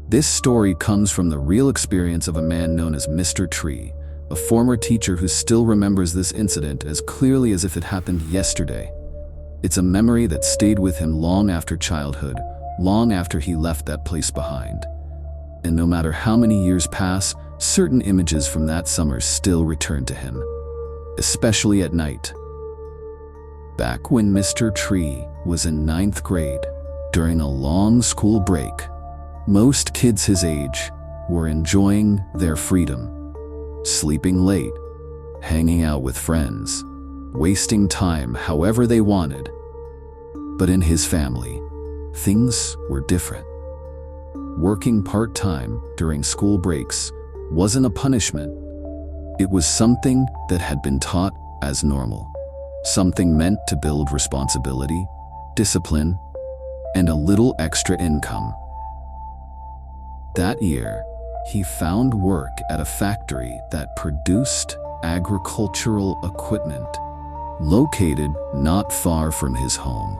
This story comes from the real experience of a man known as Mr. Tree, a former teacher who still remembers this incident as clearly as if it happened yesterday. It's a memory that stayed with him long after childhood, long after he left that place behind. And no matter how many years pass, certain images from that summer still return to him, especially at night. Back when Mr. Tree was in 9th grade, during a long school break, most kids his age were enjoying their freedom, sleeping late, hanging out with friends, wasting time however they wanted. But in his family, things were different. Working part-time during school breaks wasn't a punishment. It was something that had been taught as normal, something meant to build responsibility, discipline, and a little extra income. That year, he found work at a factory that produced agricultural equipment, located not far from his home.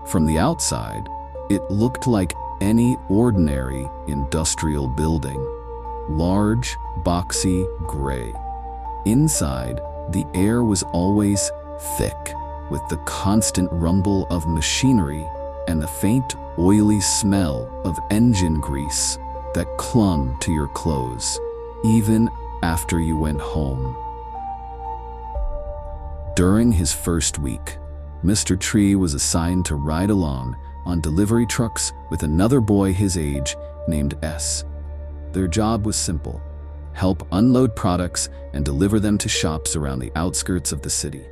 From the outside, it looked like any ordinary industrial building, large, boxy, gray. Inside, the air was always thick, with the constant rumble of machinery and the faint, oily smell of engine grease that clung to your clothes, even after you went home. During his first week, Mr. Tree was assigned to ride along on delivery trucks with another boy his age named S. Their job was simple: help unload products and deliver them to shops around the outskirts of the city.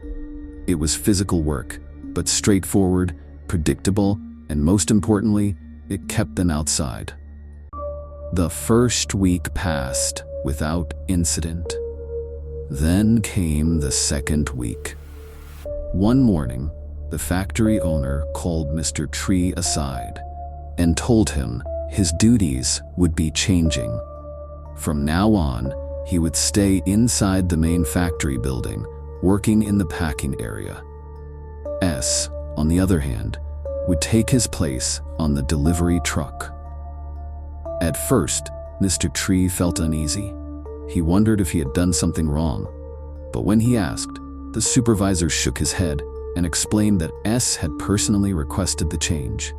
It was physical work, but straightforward, predictable, and most importantly, it kept them outside. The first week passed without incident. Then came the second week. One morning, the factory owner called Mr. Tree aside and told him his duties would be changing. From now on, he would stay inside the main factory building, working in the packing area. S, on the other hand, would take his place on the delivery truck. At first, Mr. Tree felt uneasy. He wondered if he had done something wrong. But when he asked, the supervisor shook his head and explained that S had personally requested the change.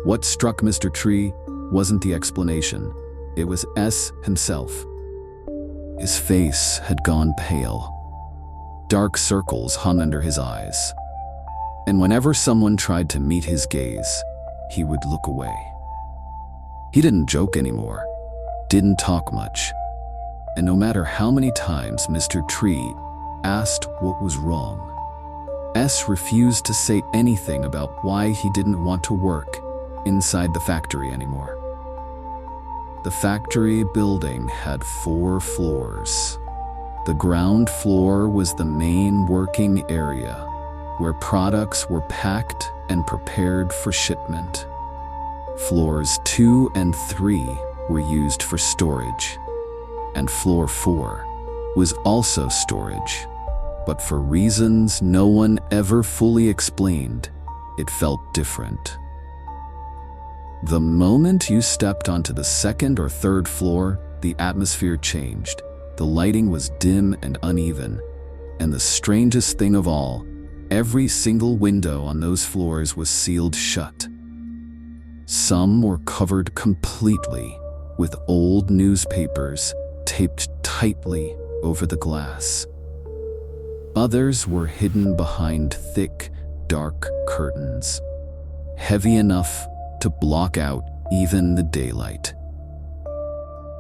What struck Mr. Tree wasn't the explanation. It was S himself. His face had gone pale. Dark circles hung under his eyes. And whenever someone tried to meet his gaze, he would look away. He didn't joke anymore, didn't talk much. And no matter how many times Mr. Tree asked what was wrong, S refused to say anything about why he didn't want to work inside the factory anymore. The factory building had 4 floors. The ground floor was the main working area, where products were packed and prepared for shipment. Floors 2 and 3 were used for storage, and floor 4 was also storage. But for reasons no one ever fully explained, it felt different. The moment you stepped onto the 2nd or 3rd floor, the atmosphere changed. The lighting was dim and uneven, and the strangest thing of all, every single window on those floors was sealed shut. Some were covered completely with old newspapers taped tightly over the glass. Others were hidden behind thick, dark curtains, heavy enough to block out even the daylight.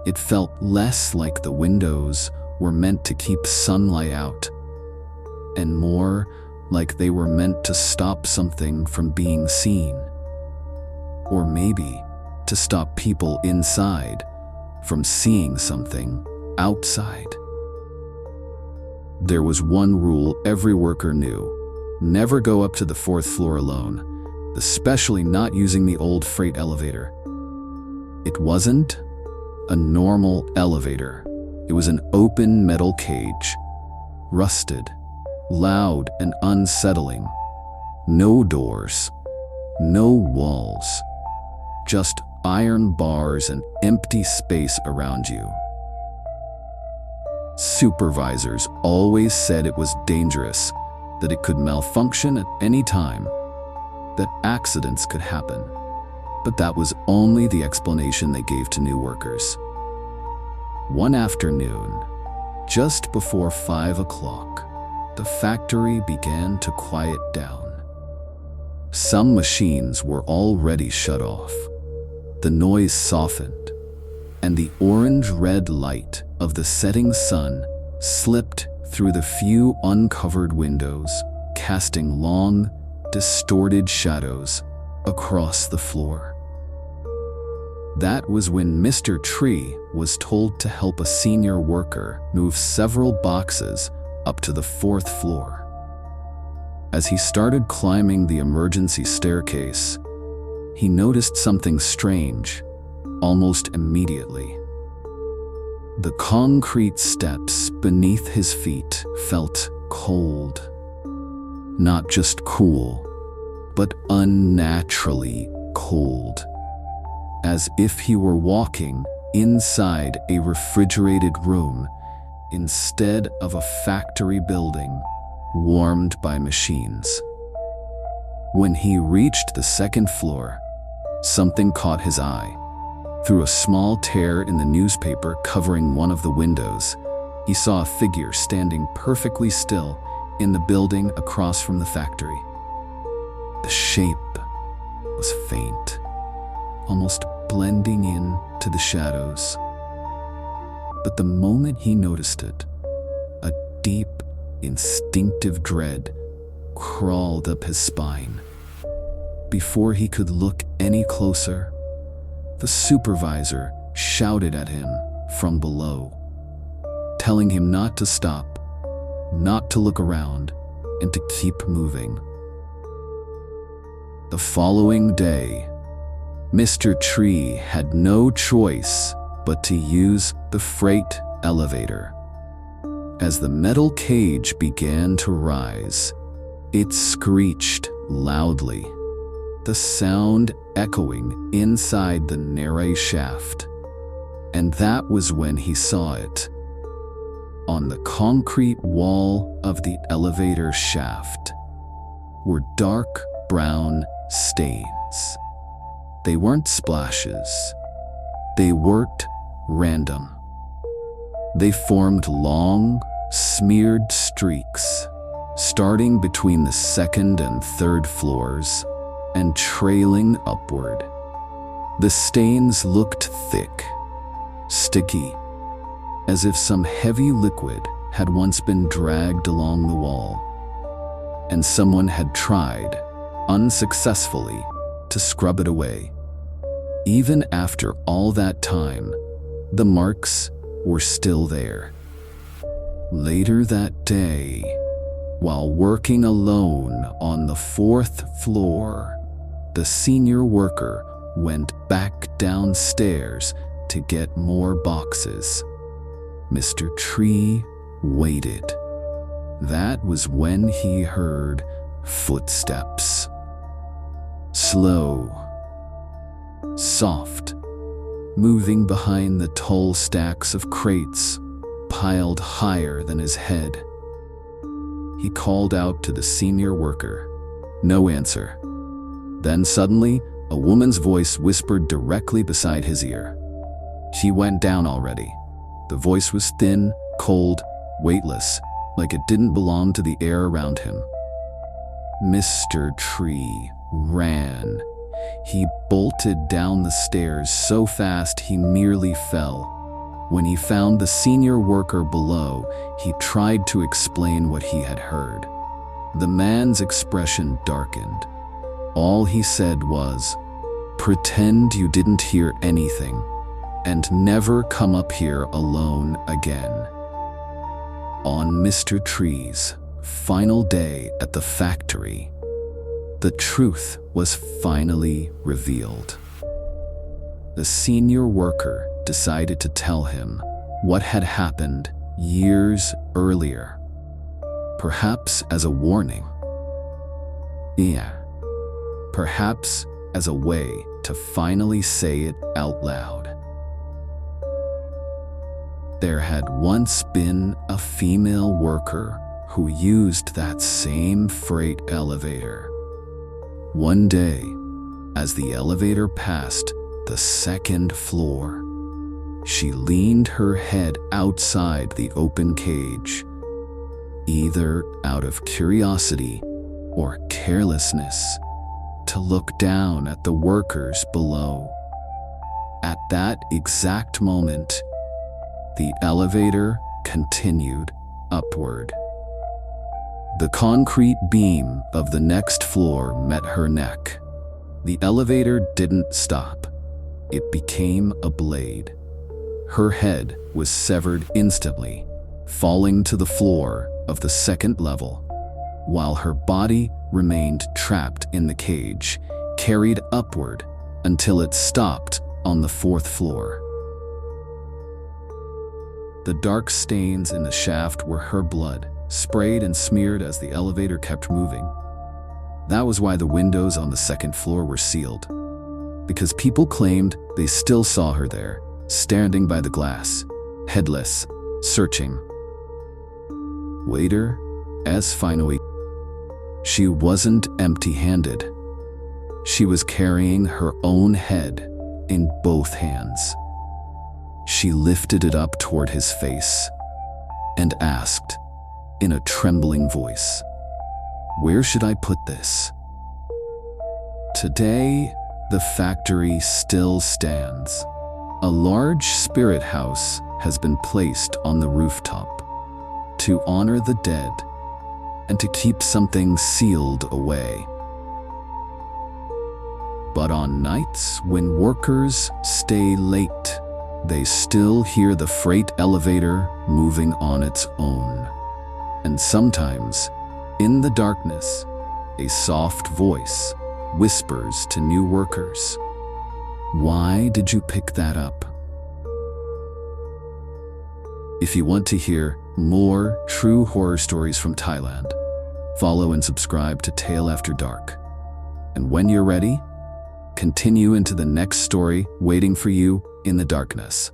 It felt less like the windows were meant to keep sunlight out, and more like they were meant to stop something from being seen. Or maybe to stop people inside from seeing something outside. There was one rule every worker knew: never go up to the 4th floor alone, especially not using the old freight elevator. It wasn't a normal elevator. It was an open metal cage, rusted, loud and unsettling. No doors, no walls, just iron bars and empty space around you. Supervisors always said it was dangerous, that it could malfunction at any time, that accidents could happen. But that was only the explanation they gave to new workers. One afternoon, just before 5 o'clock, the factory began to quiet down. Some machines were already shut off. The noise softened, and the orange-red light of the setting sun slipped through the few uncovered windows, casting long, distorted shadows across the floor. That was when Mr. Tree was told to help a senior worker move several boxes up to the 4th floor. As he started climbing the emergency staircase, he noticed something strange almost immediately. The concrete steps beneath his feet felt cold. Not just cool, but unnaturally cold. As if he were walking inside a refrigerated room instead of a factory building warmed by machines. When he reached the 2nd floor, something caught his eye. Through a small tear in the newspaper covering one of the windows, he saw a figure standing perfectly still in the building across from the factory. The shape was faint, almost blending in to the shadows. But the moment he noticed it, a deep, instinctive dread crawled up his spine. Before he could look any closer, the supervisor shouted at him from below, telling him not to stop, not to look around, and to keep moving. The following day, Mr. Tree had no choice but to use the freight elevator. As the metal cage began to rise, it screeched loudly, the sound echoing inside the narrow shaft. And that was when he saw it. On the concrete wall of the elevator shaft were dark brown stains. They weren't splashes. They weren't random. They formed long, smeared streaks, starting between the 2nd and 3rd floors and trailing upward. The stains looked thick, sticky, as if some heavy liquid had once been dragged along the wall, and someone had tried, unsuccessfully, to scrub it away. Even after all that time, the marks were still there. Later that day, while working alone on the 4th floor, the senior worker went back downstairs to get more boxes. Mr. Tree waited. That was when he heard footsteps. Slow, soft, moving behind the tall stacks of crates piled higher than his head. He called out to the senior worker. No answer. Then suddenly, a woman's voice whispered directly beside his ear. She went down already. The voice was thin, cold, weightless, like it didn't belong to the air around him. Mr. Tree ran. He bolted down the stairs so fast he nearly fell. When he found the senior worker below, he tried to explain what he had heard. The man's expression darkened. All he said was, "Pretend you didn't hear anything, and never come up here alone again." On Mr. Tree's final day at the factory, the truth was finally revealed. The senior worker decided to tell him what had happened years earlier, perhaps as a warning. Yeah, perhaps as a way to finally say it out loud. There had once been a female worker who used that same freight elevator. One day, as the elevator passed the second floor, she leaned her head outside the open cage, either out of curiosity or carelessness, to look down at the workers below. At that exact moment, the elevator continued upward. The concrete beam of the next floor met her neck. The elevator didn't stop. It became a blade. Her head was severed instantly, falling to the floor of the second level, while her body remained trapped in the cage, carried upward until it stopped on the fourth floor. The dark stains in the shaft were her blood, sprayed and smeared as the elevator kept moving. That was why the windows on the second floor were sealed, because people claimed they still saw her there, standing by the glass, headless, searching. Waiter, as finally, she wasn't empty-handed. She was carrying her own head in both hands. She lifted it up toward his face and asked, in a trembling voice, "Where should I put this?" Today, the factory still stands. A large spirit house has been placed on the rooftop to honor the dead and to keep something sealed away. But on nights when workers stay late, they still hear the freight elevator moving on its own. And sometimes, in the darkness, a soft voice whispers to new workers, "Why did you pick that up?" If you want to hear more true horror stories from Thailand, follow and subscribe to Tale After Dark. And when you're ready, continue into the next story waiting for you in the darkness.